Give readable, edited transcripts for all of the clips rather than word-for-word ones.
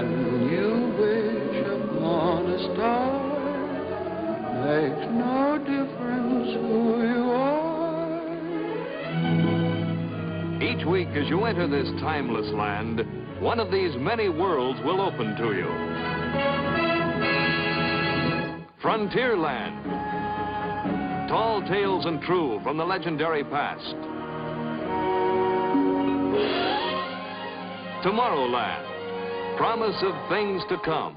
When you wish upon a star, makes no difference who you are. Each week as you enter this timeless land, one of these many worlds will open to you. Frontierland. Tall tales and true from the legendary past. Tomorrowland. Promise of things to come.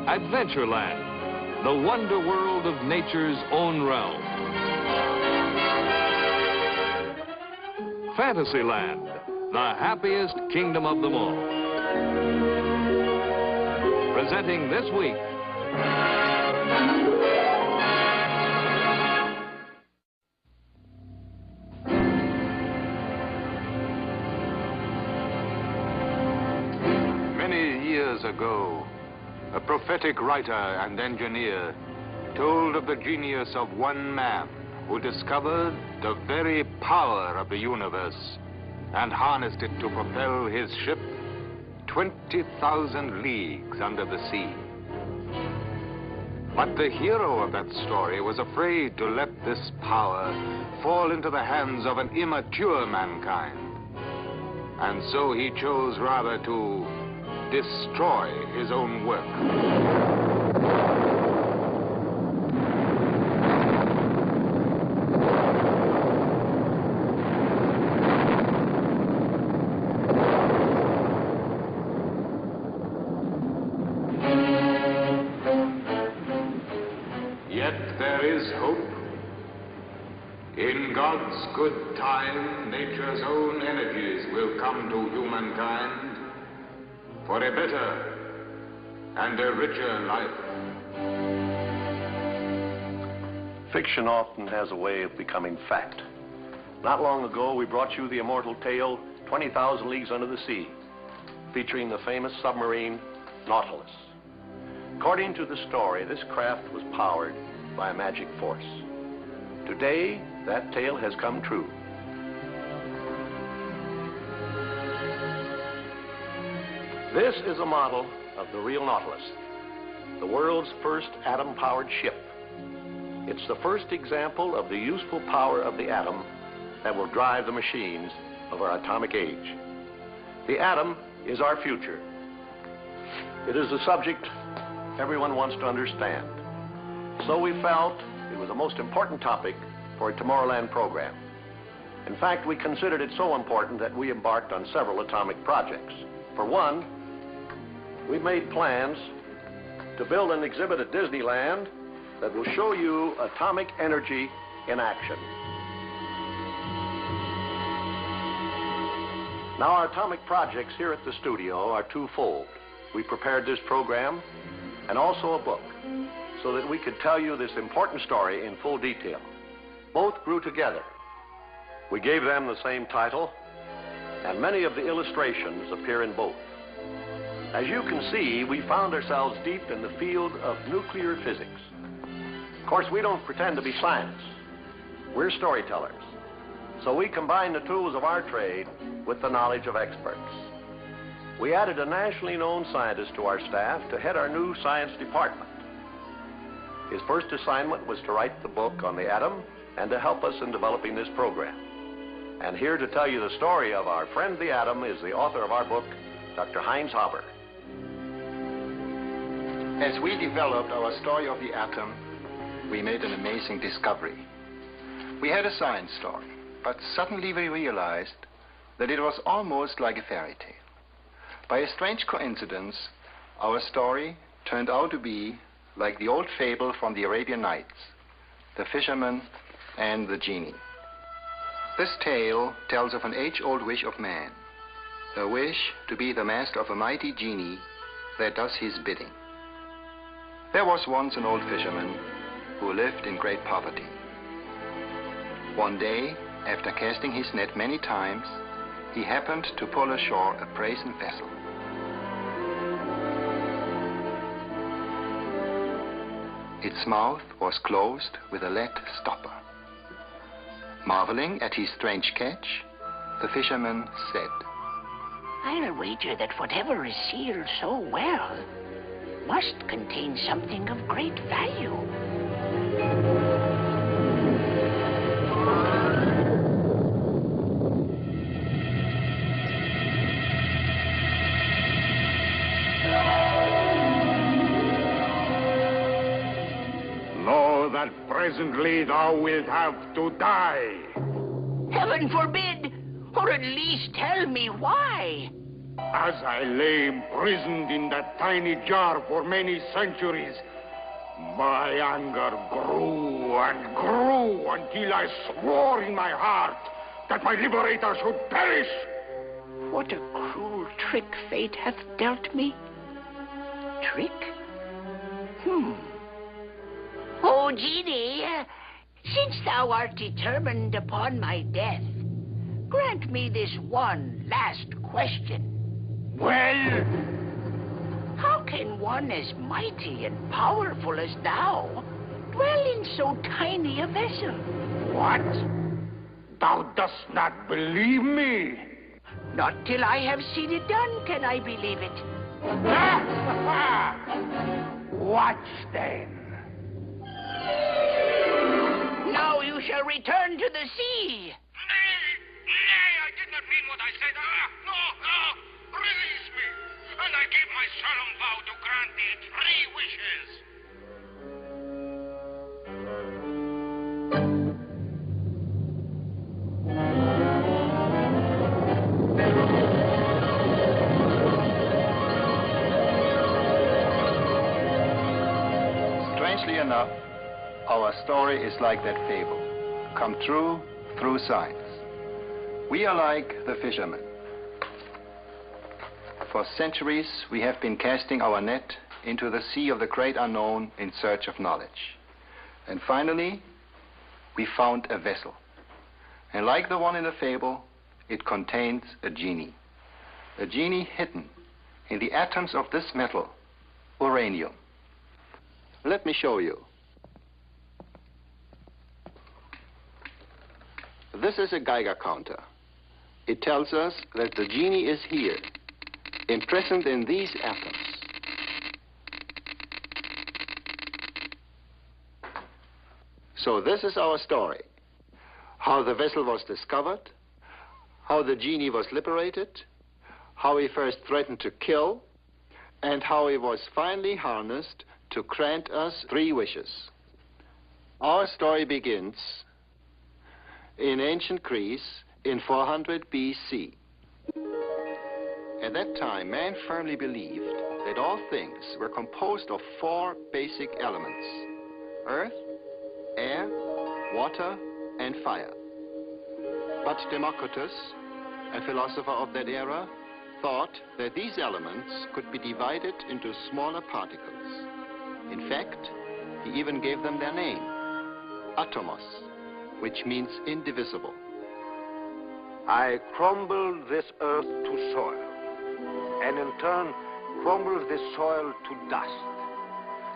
Adventureland. The wonder world of nature's own realm. Fantasyland. The happiest kingdom of them all. Presenting this week. Many years ago, a prophetic writer and engineer told of the genius of one man who discovered the very power of the universe and harnessed it to propel his ship 20,000 leagues under the sea. But the hero of that story was afraid to let this power fall into the hands of an immature mankind. And so he chose rather to destroy his own work. In God's good time, nature's own energies will come to humankind for a better and a richer life. Fiction often has a way of becoming fact. Not long ago, we brought you the immortal tale, 20,000 Leagues Under the Sea, featuring the famous submarine Nautilus. According to the story, this craft was powered by a magic force. Today, that tale has come true. This is a model of the real Nautilus, the world's first atom-powered ship. It's the first example of the useful power of the atom that will drive the machines of our atomic age. The atom is our future. It is a subject everyone wants to understand. So we felt it was the most important topic for a Tomorrowland program. In fact, we considered it so important that we embarked on several atomic projects. For one, we made plans to build an exhibit at Disneyland that will show you atomic energy in action. Now, our atomic projects here at the studio are twofold. We prepared this program and also a book so that we could tell you this important story in full detail. Both grew together. We gave them the same title, and many of the illustrations appear in both. As you can see, we found ourselves deep in the field of nuclear physics. Of course, we don't pretend to be scientists. We're storytellers. So we combine the tools of our trade with the knowledge of experts. We added a nationally known scientist to our staff to head our new science department. His first assignment was to write the book on the atom and to help us in developing this program. And here to tell you the story of our friend the atom is the author of our book, Dr. Heinz Haber. As we developed our story of the atom, we made an amazing discovery. We had a science story, but suddenly we realized that it was almost like a fairy tale. By a strange coincidence, our story turned out to be like the old fable from the Arabian Nights, the fisherman and the genie. This tale tells of an age-old wish of man, a wish to be the master of a mighty genie that does his bidding. There was once an old fisherman who lived in great poverty. One day, after casting his net many times, he happened to pull ashore a brazen vessel. Its mouth was closed with a lead stopper. Marveling at his strange catch, the fisherman said, I'll wager that whatever is sealed so well must contain something of great value. Know that presently thou wilt have to die. Heaven forbid! Or at least tell me why. As I lay imprisoned in that tiny jar for many centuries, my anger grew and grew until I swore in my heart that my liberator should perish. What a cruel trick fate hath dealt me. Trick? Oh, genie, since thou art determined upon my death, grant me this one last question. Well? How can one as mighty and powerful as thou dwell in so tiny a vessel? What? Thou dost not believe me? Not till I have seen it done can I believe it. Watch then. Now you shall return to the sea. Nay, I did not mean what I said. No, release me. And I give my solemn vow to grant thee 3 wishes. Strangely enough, our story is like that fable, come true through science. We are like the fishermen. For centuries, we have been casting our net into the sea of the great unknown in search of knowledge. And finally, we found a vessel. And like the one in the fable, it contains a genie. A genie hidden in the atoms of this metal, uranium. Let me show you. This is a Geiger counter. It tells us that the genie is here, imprisoned in these atoms. So this is our story. How the vessel was discovered, how the genie was liberated, how he first threatened to kill, and how he was finally harnessed to grant us 3 wishes. Our story begins in ancient Greece in 400 BC. At that time, man firmly believed that all things were composed of 4 basic elements: earth, air, water, and fire. But Democritus, a philosopher of that era, thought that these elements could be divided into smaller particles. In fact, he even gave them their name, atomos, which means indivisible. I crumbled this earth to soil, and in turn crumbled this soil to dust.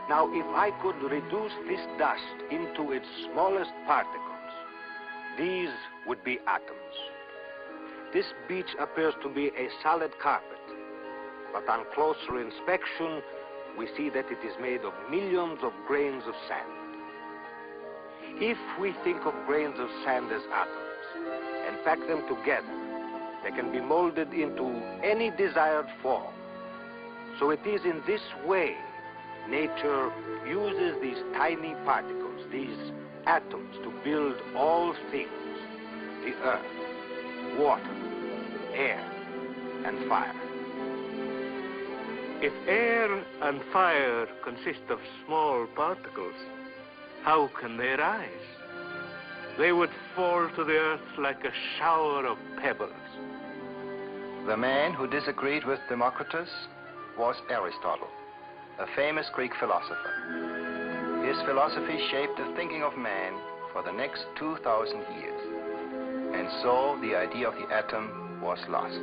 Now, if I could reduce this dust into its smallest particles, these would be atoms. This beach appears to be a solid carpet, but on closer inspection, we see that it is made of millions of grains of sand. If we think of grains of sand as atoms and pack them together, they can be molded into any desired form. So it is in this way nature uses these tiny particles, these atoms, to build all things: the earth, water, air, and fire. If air and fire consist of small particles, how can they rise? They would fall to the earth like a shower of pebbles. The man who disagreed with Democritus was Aristotle, a famous Greek philosopher. His philosophy shaped the thinking of man for the next 2,000 years. And so the idea of the atom was lost.